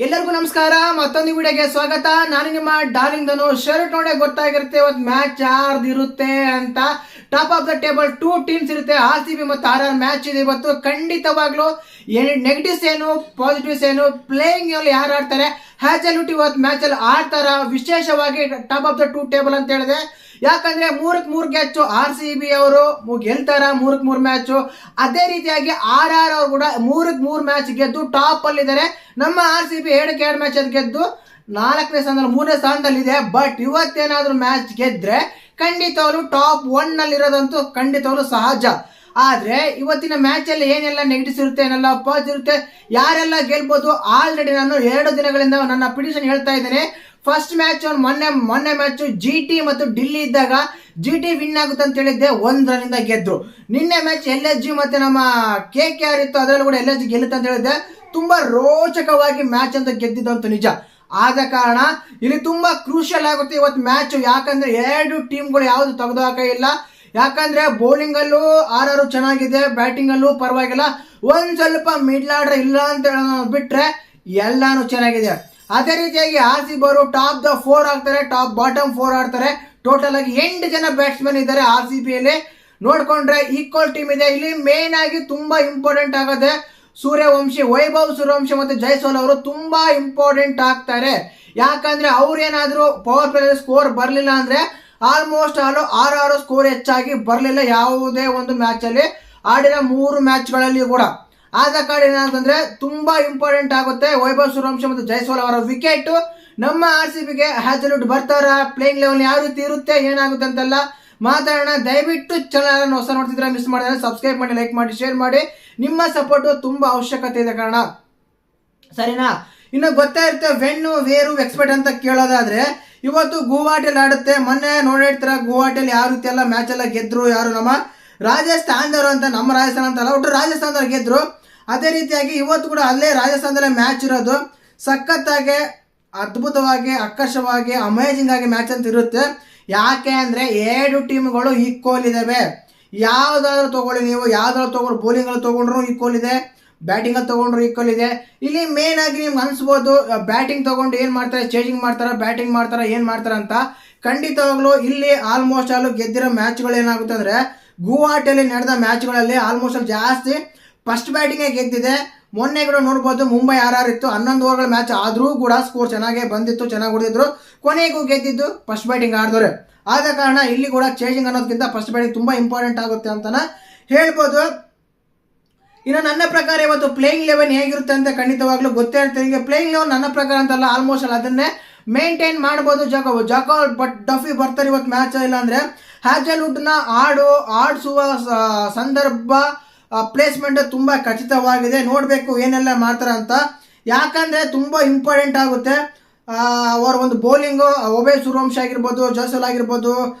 ಎಲ್ಲರಿಗೂ ನಮಸ್ಕಾರ. ಮತ್ತೊಂದು ವಿಡಿಯೋಗೆ ಸ್ವಾಗತ. ನಾನು ನಿಮ್ಮ ಡಾರ್ಲಿಂಗ್ ಧನು. ಶರ್ಟ್ ನೋಡೇ ಗೊತ್ತಾಗಿರುತ್ತೆ ಇವತ್ತು ಮ್ಯಾಚ್ ಯಾರ್ದು ಇರುತ್ತೆ ಅಂತ. Top of the table 2 teams ಇರುತ್ತೆ. RCB ಮತ್ತು RR ಮ್ಯಾಚ್ ಇದೆ ಇವತ್ತು. ಖಂಡಿತವಾಗ್ಲೂ ನೆಗೆಟಿವ್ಸ್ ಏನು ಪಾಸಿಟಿವ್ಸ್ ಏನು, ಪ್ಲೇಯಿಂಗ್ ಯಾರು ಆಡ್ತಾರೆ, ಹ್ಯಾಜಲ್ವುಡ್ ಇವತ್ತು ಮ್ಯಾಚ್ ಅಲ್ಲಿ ಆಡ್ತಾರ. ವಿಶೇಷವಾಗಿ ಟಾಪ್ ಆಫ್ ದ 2 ಟೇಬಲ್ ಅಂತ ಹೇಳಿದೆ. ಯಾಕಂದ್ರೆ 3-3 ಮ್ಯಾಚ್ RCB ಅವರು ಗೆಲ್ತಾರ, 3-3 ಮ್ಯಾಚ್. ಅದೇ ರೀತಿಯಾಗಿ RR ಅವರು ಕೂಡ 3-3 ಮ್ಯಾಚ್ ಗೆದ್ದು ಟಾಪ್ ಅಲ್ಲಿ ಇದ್ದಾರೆ. ನಮ್ಮ RCB 2 ಮ್ಯಾಚ್ ಅಲ್ಲಿ ಗೆದ್ದು 4ನೇ ಸ್ಥಾನದಲ್ಲಿ 3ನೇ ಸ್ಥಾನದಲ್ಲಿದೆ. ಬಟ್ ಇವತ್ತೇನಾದ್ರೂ ಮ್ಯಾಚ್ ಗೆದ್ರೆ ಖಂಡಿತವಾಗ್ಲು ಟಾಪ್ 1 ನಲ್ಲಿ ಇರೋದಂತೂ ಖಂಡಿತವಾಗ್ಲು ಸಹಜ. ಆದ್ರೆ ಇವತ್ತಿನ ಮ್ಯಾಚ್ ಅಲ್ಲಿ ಏನೆಲ್ಲ ನೆಗೆಟಿವ್ಸ್ ಇರುತ್ತೆ, ಏನೆಲ್ಲ ಪಾಸಿಟಿವ್ ಇರುತ್ತೆ, ಯಾರೆಲ್ಲ ಗೆಲ್ಬಹುದು, ಆಲ್ರೆಡಿ ನಾನು 2 ದಿನಗಳಿಂದ ನನ್ನ ಪ್ರಿಡಿಕ್ಷನ್ ಹೇಳ್ತಾ ಇದ್ದೇನೆ. ಫಸ್ಟ್ ಮ್ಯಾಚ್ ಮೊನ್ನೆ ಮ್ಯಾಚ್ GT ಮತ್ತು ఢిల్లీ ಇದ್ದಾಗ GT ವಿನ್ ಆಗುತ್ತೆ ಅಂತ ಹೇಳಿದ್ದೆ, 1 ರನ್ನಿಂದ ಗೆದ್ರು. ನಿನ್ನೆ ಮ್ಯಾಚ್ LSG ಮತ್ತೆ ನಮ್ಮ KKR ಇತ್ತು, ಅದರಲ್ಲೂ ಕೂಡ LSG ಗೆಲ್ಲುತ್ತೆ ಅಂತ ಹೇಳಿದ್ದೆ. ತುಂಬಾ ರೋಚಕವಾಗಿ ಮ್ಯಾಚ್ ಅಂತ ಗೆದ್ದಿದ್ದಂತೂ ನಿಜ. ಆದ ಕಾರಣ ಇಲ್ಲಿ ತುಂಬಾ ಕ್ರೂಷಿಯಲ್ ಆಗುತ್ತೆ ಇವತ್ತು ಮ್ಯಾಚ್. ಯಾಕಂದ್ರೆ 2 ಟೀಮ್ಗಳು ಯಾವುದು ತೆಗೆದುಹಾಕ ಇಲ್ಲ. ಯಾಕಂದ್ರೆ ಬೌಲಿಂಗ್ ಅಲ್ಲೂ RR ಚೆನ್ನಾಗಿದೆ, ಬ್ಯಾಟಿಂಗ್ ಅಲ್ಲೂ ಪರವಾಗಿಲ್ಲ. ಒಂದ್ ಸ್ವಲ್ಪ ಮಿಡ್ಲ್ ಆರ್ಡರ್ ಇಲ್ಲ ಅಂತ ಬಿಟ್ರೆ ಎಲ್ಲಾನು ಚೆನ್ನಾಗಿದೆ. ಅದೇ ರೀತಿಯಾಗಿ RCB ಅವರು ಟಾಪ್ ದ 4 ಆಗ್ತಾರೆ, ಟಾಪ್ ಬಾಟಮ್ 4 ಆಡ್ತಾರೆ. ಟೋಟಲ್ ಆಗಿ 8 ಜನ ಬ್ಯಾಟ್ಸ್ಮನ್ ಇದ್ದಾರೆ RCB ಯಲ್ಲಿ. ನೋಡ್ಕೊಂಡ್ರೆ ಈಕ್ವಲ್ ಟೀಮ್ ಇದೆ. ಇಲ್ಲಿ ಮೇನ್ ಆಗಿ ತುಂಬಾ ಇಂಪಾರ್ಟೆಂಟ್ ಆಗುತ್ತೆ ಸೂರ್ಯವಂಶಿ, ವೈಭವ್ ಸೂರ್ಯವಂಶಿ ಮತ್ತು ಜೈಸ್ವಾಲ್ ಅವರು ತುಂಬಾ ಇಂಪಾರ್ಟೆಂಟ್ ಆಗ್ತಾರೆ. ಯಾಕಂದ್ರೆ ಅವ್ರೇನಾದ್ರೂ ಪವರ್ ಪ್ಲೇ ಸ್ಕೋರ್ ಬರಲಿಲ್ಲ ಅಂದ್ರೆ ಆಲ್ಮೋಸ್ಟ್ RR ಸ್ಕೋರ್ ಹೆಚ್ಚಾಗಿ ಬರಲಿಲ್ಲ ಯಾವುದೇ ಒಂದು ಮ್ಯಾಚ್ ಅಲ್ಲಿ, ಆಡಿರೋ 3 ಮ್ಯಾಚ್ಗಳಲ್ಲಿ ಕೂಡ. ಆದ ಕಾರಣ ಏನಾಗುತ್ತೆ ತುಂಬಾ ಇಂಪಾರ್ಟೆಂಟ್ ಆಗುತ್ತೆ ವೈಭವ್ ಸೂರ್ಯವಂಶಿ ಮತ್ತು ಜೈಸ್ವಾಲ್ ಅವರ ವಿಕೆಟ್. ನಮ್ಮ RCBಗೆ ಹ್ಯಾಜಲ್ವುಡ್ ಬರ್ತಾರ, ಪ್ಲೇಯಿಂಗ್ ಲೆವೆಲ್ ಯಾವ ರೀತಿ ಇರುತ್ತೆ, ಏನಾಗುತ್ತೆ ಅಂತೆಲ್ಲ ಮಾತಾಡೋಣ. ದಯವಿಟ್ಟು ಚಾನಲ್ ಹೊಸ ನೋಡ್ತಿದ್ರೆ ಮಿಸ್ ಮಾಡಿದ್ರೆ ಸಬ್ಸ್ಕ್ರೈಬ್ ಮಾಡಿ, ಲೈಕ್ ಮಾಡಿ, ಶೇರ್ ಮಾಡಿ. ನಿಮ್ಮ ಸಪೋರ್ಟ್ ತುಂಬಾ ಅವಶ್ಯಕತೆ ಇದೆ ಕಾರಣ, ಸರಿನಾ? ಇನ್ನು ಗೊತ್ತಾ ಇರುತ್ತೆ ವೆನ್ ವೇರು ಎಕ್ಸ್ಪೆಕ್ಟ್ ಅಂತ ಕೇಳೋದಾದ್ರೆ, ಇವತ್ತು ಗುವಾಹಟಿಯಲ್ಲಿ ಆಡುತ್ತೆ. ಮೊನ್ನೆ ನೋಡಿರ್ತೀರ ಗುವಾಹಟಿಯಲ್ಲಿ ಯಾವ ರೀತಿ ಎಲ್ಲ ಮ್ಯಾಚ್ ಎಲ್ಲ ಗೆದ್ರು. ಯಾರು ನಮ್ಮ ರಾಜಸ್ಥಾನದವರು ಅಂತ, ನಮ್ಮ ರಾಜಸ್ಥಾನ ಅಂತಲ್ಲ, ಒಟ್ಟು ರಾಜಸ್ಥಾನದವ್ರು ಗೆದ್ರು. ಅದೇ ರೀತಿಯಾಗಿ ಇವತ್ತು ಕೂಡ ಅಲ್ಲೇ ರಾಜಸ್ಥಾನದಲ್ಲೇ ಮ್ಯಾಚ್ ಇರೋದು. ಸಖತ್ತಾಗಿ, ಅದ್ಭುತವಾಗಿ, ಆಕರ್ಷವಾಗಿ, ಅಮೇಜಿಂಗ್ ಆಗಿ ಮ್ಯಾಚ್ ಅಂತ ಇರುತ್ತೆ. ಯಾಕೆ ಅಂದರೆ 2 ಟೀಮ್ಗಳು ಈಕ್ವಲ್ ಇದ್ದಾವೆ. ಯಾವುದಾದ್ರೂ ತೊಗೊಳ್ಳಿ ನೀವು, ಯಾವುದಾದ್ರು ತೊಗೊಂಡು ಬೌಲಿಂಗಲ್ಲಿ ತೊಗೊಂಡ್ರು ಈಕ್ವಲ್ ಇದೆ, ಬ್ಯಾಟಿಂಗಲ್ಲಿ ತೊಗೊಂಡ್ರು ಈಕ್ವಲ್ ಇದೆ. ಇಲ್ಲಿ ಮೇನ್ ಆಗಿ ನಿಮ್ಗೆ ಅನಿಸ್ಬೋದು ಬ್ಯಾಟಿಂಗ್ ತೊಗೊಂಡು ಏನು ಮಾಡ್ತಾರೆ, ಚೇಂಜಿಂಗ್ ಮಾಡ್ತಾರೆ, ಬ್ಯಾಟಿಂಗ್ ಮಾಡ್ತಾರೆ, ಏನು ಮಾಡ್ತಾರೆ ಅಂತ. ಖಂಡಿತವಾಗ್ಲೂ ಇಲ್ಲಿ ಆಲ್ಮೋಸ್ಟ್ ಗೆದ್ದಿರೋ ಮ್ಯಾಚ್ಗಳು ಏನಾಗುತ್ತೆ ಅಂದರೆ, ಗುವಾಹಟಿಯಲ್ಲಿ ನಡೆದ ಮ್ಯಾಚ್ಗಳಲ್ಲಿ ಆಲ್ಮೋಸ್ಟ್ ಜಾಸ್ತಿ ಫಸ್ಟ್ ಬ್ಯಾಟಿಂಗೇ ಗೆದ್ದಿದೆ. ಮೊನ್ನೆ ಕೂಡ ನೋಡ್ಬೋದು ಮುಂಬೈ RR ಇತ್ತು, 11 ಓವರ್ಗಳ ಮ್ಯಾಚ್ ಆದರೂ ಕೂಡ ಸ್ಕೋರ್ ಚೆನ್ನಾಗೇ ಬಂದಿತ್ತು, ಚೆನ್ನಾಗಿ ಹೊಡೆದಿದ್ರು. ಕೊನೆಗೂ ಗೆದ್ದಿದ್ದು ಫಸ್ಟ್ ಬ್ಯಾಟಿಂಗ್ ಆಡಿದವ್ರೆ. ಆದ ಕಾರಣ ಇಲ್ಲಿ ಕೂಡ ಚೇಂಜಿಂಗ್ ಅನ್ನೋದಕ್ಕಿಂತ ಫಸ್ಟ್ ಬ್ಯಾಟಿಂಗ್ ತುಂಬ ಇಂಪಾರ್ಟೆಂಟ್ ಆಗುತ್ತೆ ಅಂತಲೇ ಹೇಳ್ಬೋದು. ಇನ್ನು ನನ್ನ ಪ್ರಕಾರ ಇವತ್ತು ಪ್ಲೇಯಿಂಗ್ ಲೆವೆನ್ ಹೇಗಿರುತ್ತೆ ಅಂತ ಖಂಡಿತವಾಗ್ಲೂ ಗೊತ್ತೇ ಇರುತ್ತೆ. ಈಗ ಪ್ಲೇಯಿಂಗ್ ಲೆವೆನ್ ನನ್ನ ಪ್ರಕಾರ ಅಂತಲ್ಲ, ಆಲ್ಮೋಸ್ಟ್ ಅದನ್ನೇ ಮೇಂಟೈನ್ ಮಾಡ್ಬೋದು. ಜಾಕೋಬ್ ಬಟ್ ಡಫಿ ಬರ್ತಾರೆ ಇವತ್ತು ಮ್ಯಾಚ್. ಇಲ್ಲ ಅಂದರೆ ಹ್ಯಾಜಲ್ವುಡ್ನ ಆಡಿಸುವ ಸಂದರ್ಭ, ಪ್ಲೇಸ್ಮೆಂಟ್ ತುಂಬ ಖಚಿತವಾಗಿದೆ. ನೋಡಬೇಕು ಏನೆಲ್ಲ ಮಾಡ್ತಾರೆ ಅಂತ. ಯಾಕಂದರೆ ತುಂಬ ಇಂಪಾರ್ಟೆಂಟ್ ಆಗುತ್ತೆ ಅವರ ಒಂದು ಬೌಲಿಂಗು. ವೈಭವ್ ಸೂರ್ಯವಂಶಿ ಆಗಿರ್ಬೋದು, ಜೈಸ್ವಾಲ್ ಆಗಿರ್ಬೋದು,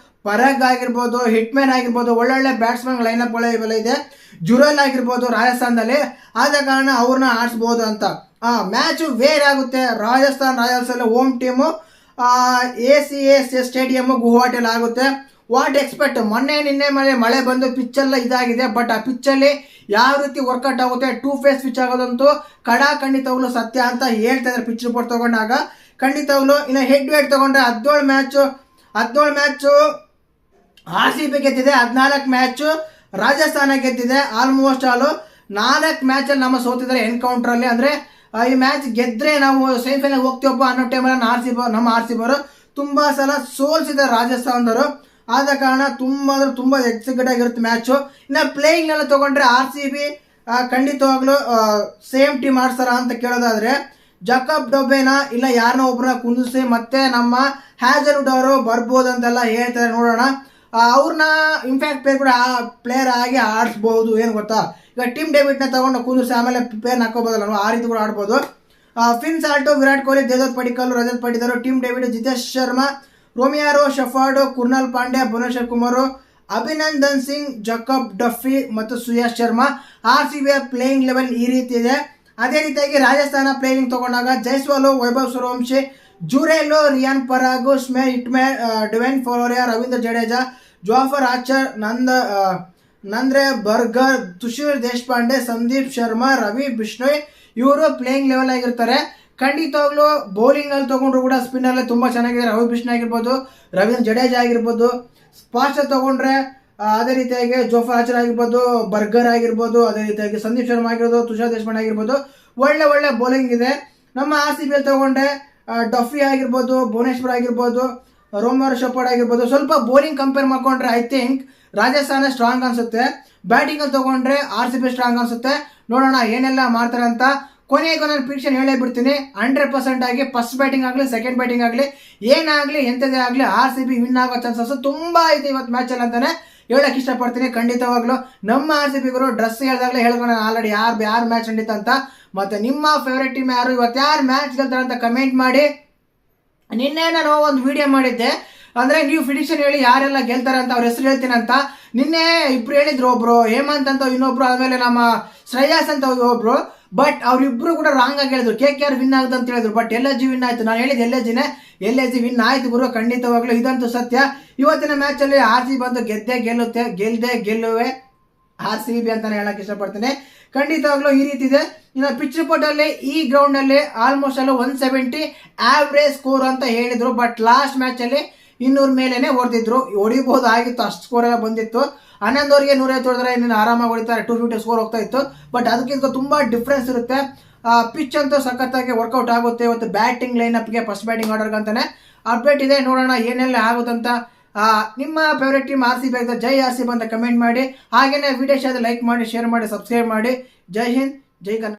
ಪರಾಗ್ ಆಗಿರ್ಬೋದು, ಹಿಟ್ಮ್ಯಾನ್ ಆಗಿರ್ಬೋದು, ಒಳ್ಳೊಳ್ಳೆ ಬ್ಯಾಟ್ಸ್ಮನ್ ಲೈನಪ್ಗಳು ಇವೆಲ್ಲ ಇದೆ. ಜುರೇಲ್ ಆಗಿರ್ಬೋದು ರಾಜಸ್ಥಾನದಲ್ಲಿ. ಆದ ಕಾರಣ ಅವ್ರನ್ನ ಆಡಿಸ್ಬೋದು ಅಂತ. ಮ್ಯಾಚು ವೇರ್ ಆಗುತ್ತೆ. ರಾಜಸ್ಥಾನ್ ರಾಯಲ್ಸ್ ಅಲ್ಲಿ ಹೋಮ್ ಟೀಮು ACS ಸ್ಟೇಡಿಯಮ್ಮು ಗುವಾಹಟಿಯಲ್ಲಿ ಆಗುತ್ತೆ. ವಾಟ್ ಎಕ್ಸ್ಪೆಕ್ಟ್, ನಿನ್ನೆ ಮಳೆ ಬಂದು ಪಿಚ್ಚೆಲ್ಲ ಇದಾಗಿದೆ. ಬಟ್ ಆ ಪಿಚ್ಚಲ್ಲಿ ಯಾವ ರೀತಿ ವರ್ಕೌಟ್ ಆಗುತ್ತೆ, 2 ಫೇಸ್ ಪಿಚ್ ಆಗೋದಂತೂ ಖಂಡಿತವಾಗ್ಲೂ ಸತ್ಯ ಅಂತ ಹೇಳ್ತಾ ಇದ್ದಾರೆ ಪಿಚ್ ರಿಪೋರ್ಟ್ ತಗೊಂಡಾಗ. ಖಂಡಿತವಾಗ್ಲೂ ಇನ್ನು ಹೆಡ್ ವೇಟ್ ತಗೊಂಡ್ರೆ 17 ಮ್ಯಾಚು RCB ಗೆದ್ದಿದೆ, 14 ಮ್ಯಾಚು ರಾಜಸ್ಥಾನ ಗೆದ್ದಿದೆ. ಆಲ್ಮೋಸ್ಟ್ 4 ಮ್ಯಾಚಲ್ಲಿ ನಮ್ಮ ಸೋತಿದ್ದಾರೆ ಎನ್ಕೌಂಟ್ರಲ್ಲಿ. ಅಂದರೆ ಈ ಮ್ಯಾಚ್ ಗೆದ್ದರೆ ನಾವು ಸೆಮಿಫೈನಲ್ ಹೋಗ್ತೀವಪ್ಪ ಅನ್ನೋ ಟೈಮಲ್ಲಿ ನಮ್ಮ RCB ಅವರು ತುಂಬ ಸಲ ಸೋಲ್ಸಿದ್ದಾರೆ ರಾಜಸ್ಥಾನದವರು. ಆದ ಕಾರಣ ತುಂಬ ಎಕ್ಸೈಟೆಡ್ ಆಗಿರುತ್ತೆ ಮ್ಯಾಚು. ಇನ್ನು ಪ್ಲೇಯಿಂಗ್ನೆಲ್ಲ ತೊಗೊಂಡ್ರೆ RCB ಖಂಡಿತವಾಗ್ಲೂ ಸೇಮ್ ಟೀಮ್ ಆಡ್ತಾರ ಅಂತ ಕೇಳೋದಾದರೆ, ಜಾಕೋಬ್ ಡೊಬೇನ ಇಲ್ಲ ಯಾರನ್ನ ಒಬ್ಬರನ್ನ ಕುಂದಿಸಿ ಮತ್ತೆ ನಮ್ಮ ಹ್ಯಾಜಲ್ವುಡ್ ಅವರು ಬರ್ಬೋದು ಅಂತೆಲ್ಲ ಹೇಳ್ತಾರೆ. ನೋಡೋಣ, ಅವ್ರನ್ನ ಇಂಪ್ಯಾಕ್ಟ್ ಪ್ಲೇಯರ್ ಆಗಿ ಆಡಿಸ್ಬೋದು. ಏನು ಗೊತ್ತಾ, ಈಗ ಟೀಮ್ ಡೇವಿಡ್ನ ತಗೊಂಡು ಕುಂದಿಸಿ ಆಮೇಲೆ ಪ್ಲೇಯರ್ನ ಹಾಕೋಬೋದಲ್ಲ, ಆ ರೀತಿ ಕೂಡ ಆಡ್ಬೋದು. Phil Salt, Virat Kohli, Devdutt Padikkal, Rajat Patidar, Tim David, Jitesh Sharma, Romario, Shepherd, Krunal Pandya, Bhuvneshwar Kumar, Abhinandan Singh, Jacob Duffy ಮತ್ತು Suyash Sharma. RCB playing eleven ಈ ರೀತಿ ಇದೆ. ಅದೇ ರೀತಿಯಾಗಿ ರಾಜಸ್ಥಾನ ಪ್ಲೇಯಿಂಗ್ ತಗೊಂಡಾಗ Jaiswal, Vaibhav Suryavanshi, Jurel, Riyan Parag, Hetmyer, Donovan Ferreira, Ravindra Jadeja, Jofra Archer, Nandre Burger, Tushar Deshpande, Sandeep Sharma, Ravi Bishnoi ಇವರು ಪ್ಲೇಯಿಂಗ್ ಲೆವೆಲ್ ಆಗಿರ್ತಾರೆ. ಖಂಡಿತವಾಗ್ಲೂ ಬೌಲಿಂಗ್ ಅಲ್ಲಿ ತಗೊಂಡ್ರು ಕೂಡ ಸ್ಪಿನ್ ಅಲ್ಲೇ ತುಂಬಾ ಚೆನ್ನಾಗಿದೆ. ರವಿ ಬಿಷ್ಣು ಆಗಿರ್ಬೋದು, ರವೀಂದ್ರ ಜಡೇಜಾ ಆಗಿರ್ಬೋದು. ಫಾಸ್ಟ್ ತಗೊಂಡ್ರೆ ಅದೇ ರೀತಿಯಾಗಿ ಜೋಫಾ ಆರ್ಚರ್ ಆಗಿರ್ಬೋದು, ಬರ್ಗರ್ ಆಗಿರ್ಬೋದು, ಅದೇ ರೀತಿಯಾಗಿ ಸಂದೀಪ್ ಶರ್ಮಾ ಆಗಿರ್ಬೋದು, ತುಷಾರ್ ದೇಶಪಾಂಡೆ ಆಗಿರ್ಬೋದು, ಒಳ್ಳೆ ಬೌಲಿಂಗ್ ಇದೆ. ನಮ್ಮ RCB ಅಲ್ಲಿ ತಗೊಂಡ್ರೆ ಡಫಿ ಆಗಿರ್ಬೋದು, ಭುವನೇಶ್ವರ್ ಆಗಿರ್ಬೋದು, ರೋಮರ್ ಶೆಪರ್ಡ್ ಆಗಿರ್ಬೋದು. ಸ್ವಲ್ಪ ಬೌಲಿಂಗ್ ಕಂಪೇರ್ ಮಾಡ್ಕೊಂಡ್ರೆ ಐ ಥಿಂಕ್ ರಾಜಸ್ಥಾನ ಸ್ಟ್ರಾಂಗ್ ಅನ್ಸುತ್ತೆ. ಬ್ಯಾಟಿಂಗ್ ಅಲ್ಲಿ ತಗೊಂಡ್ರೆ RCB ಸ್ಟ್ರಾಂಗ್ ಅನ್ಸುತ್ತೆ. ನೋಡೋಣ ಏನೆಲ್ಲ ಮಾಡ್ತಾರೆ ಅಂತ. ಕೊನೆಗೂ ನಾನು ಪ್ರಿಡಿಕ್ಷನ್ ಹೇಳೇ ಬಿಡ್ತೀನಿ, 100% ಆಗಿ ಫಸ್ಟ್ ಬ್ಯಾಟಿಂಗ್ ಆಗಲಿ ಸೆಕೆಂಡ್ ಬ್ಯಾಟಿಂಗ್ ಆಗಲಿ ಏನಾಗಲಿ ಎಂಥದೇ ಆಗಲಿ RCB ವಿನ್ ಆಗೋ ಚಾನ್ಸಸ್ ತುಂಬಾ ಇದೆ ಇವತ್ತು ಮ್ಯಾಚಲ್ಲಿ ಅಂತಾನೆ ಹೇಳಕ್ ಇಷ್ಟಪಡ್ತೀನಿ. ಖಂಡಿತವಾಗ್ಲು ನಮ್ಮ RCB ಗುರು ಡ್ರೆಸ್ ಹೇಳ್ದಾಗಲೇ ಹೇಳ್ಕೊಂಡು ಆಲ್ರೆಡಿ ಯಾರು ಮ್ಯಾಚ್ ನಡೀತಾ ಅಂತ. ಮತ್ತೆ ನಿಮ್ಮ ಫೇವ್ರೇಟ್ ಟೀಮ್ ಯಾರು, ಇವತ್ತು ಯಾರು ಮ್ಯಾಚ್ ಗೆಲ್ತಾರೆ ಅಂತ ಕಮೆಂಟ್ ಮಾಡಿ. ನಿನ್ನೆ ನಾನು ಒಂದು ವಿಡಿಯೋ ಮಾಡಿದ್ದೆ, ಅಂದ್ರೆ ನೀವು ಪ್ರಿಡಿಕ್ಷನ್ ಹೇಳಿ ಯಾರೆಲ್ಲ ಗೆಲ್ತಾರೆ ಅಂತ ಅವ್ರ ಹೆಸರು ಹೇಳ್ತೀನಿ ಅಂತ. ನಿನ್ನೆ ಇಬ್ರು ಹೇಳಿದ್ರು, ಒಬ್ರು ಹೇಮಂತ್ ಅಂತ ಇನ್ನೊಬ್ರು, ಆಮೇಲೆ ನಮ್ಮ ಶ್ರೇಯಸ್ ಅಂತ ಒಬ್ರು. ಬಟ್ ಅವ್ರಿಬ್ರು ಕೂಡ ರಾಂಗ್ ಆಗಿ ಹೇಳಿದ್ರು. KKR ವಿನ್ ಆಗುತ್ತೆ ಅಂತ ಹೇಳಿದ್ರು, ಬಟ್ LSG ವಿನ್ ಆಯ್ತು. ನಾನು ಹೇಳಿದ್ದು LSG ವಿನ್ ಆಯ್ತು ಗುರು. ಖಂಡಿತವಾಗ್ಲು ಇದಂತೂ ಸತ್ಯ. ಇವತ್ತಿನ ಮ್ಯಾಚ್ ಅಲ್ಲಿ RCB ಬಂದು ಗೆಲ್ಲದೆ ಗೆಲ್ಲುವೆ RCB ಅಂತಾನೆ ಹೇಳಕ್ ಇಷ್ಟಪಡ್ತೀನಿ. ಖಂಡಿತವಾಗ್ಲೂ ಈ ರೀತಿ ಇದೆ. ಇನ್ನು ಪಿಚ್ ರಿಪೋರ್ಟ್ ಅಲ್ಲಿ ಈ ಗ್ರೌಂಡ್ ಅಲ್ಲಿ ಆಲ್ಮೋಸ್ಟ್ ಅಲ್ಲಿ 170 ಆವರೇಜ್ ಸ್ಕೋರ್ ಅಂತ ಹೇಳಿದ್ರು. ಬಟ್ ಲಾಸ್ಟ್ ಮ್ಯಾಚ್ ಅಲ್ಲಿ 200 ಮೇಲೇನೆ ಹೊಡಿಬಹುದು ಆಗಿತ್ತು, ಅಷ್ಟು ಸ್ಕೋರ್ ಎಲ್ಲ ಬಂದಿತ್ತು. 11 ಓವರ್ಗೆ 150 ಹೊಡೆದ್ರೆ ಇನ್ನು ಆರಾಮಾಗಿ ಹೊಡಿತಾರೆ, 250 ಸ್ಕೋರ್ ಹೋಗ್ತಾ ಇತ್ತು. ಬಟ್ ಅದಕ್ಕಿಂತ ತುಂಬಾ ಡಿಫ್ರೆನ್ಸ್ ಇರುತ್ತೆ. ಪಿಚ್ ಅಂತೂ ಸಖತ್ತಾಗಿ ವರ್ಕೌಟ್ ಆಗುತ್ತೆ. ಇವತ್ತು ಬ್ಯಾಟಿಂಗ್ ಲೈನ್ ಅಪ್ಗೆ ಫಸ್ಟ್ ಬ್ಯಾಟಿಂಗ್ ಆರ್ಡರ್ ಅಂತಾನೆ ಅಪ್ಡೇಟ್ ಇದೆ. ನೋಡೋಣ ಏನೆಲ್ಲ ಆಗುತ್ತಂತ. ನಿಮ್ಮ ಫೇವ್ರೇಟ್ ಟೀಮ್ RCB ಆಗಿದೆ, ಜೈ RCB ಅಂತ ಕಮೆಂಟ್ ಮಾಡಿ. ಹಾಗೇನೆ ವಿಡಿಯೋ ಲೈಕ್ ಮಾಡಿ, ಶೇರ್ ಮಾಡಿ, ಸಬ್ಸ್ಕ್ರೈಬ್ ಮಾಡಿ. ಜೈ ಹಿಂದ್, ಜೈ ಕನ್ನಡ.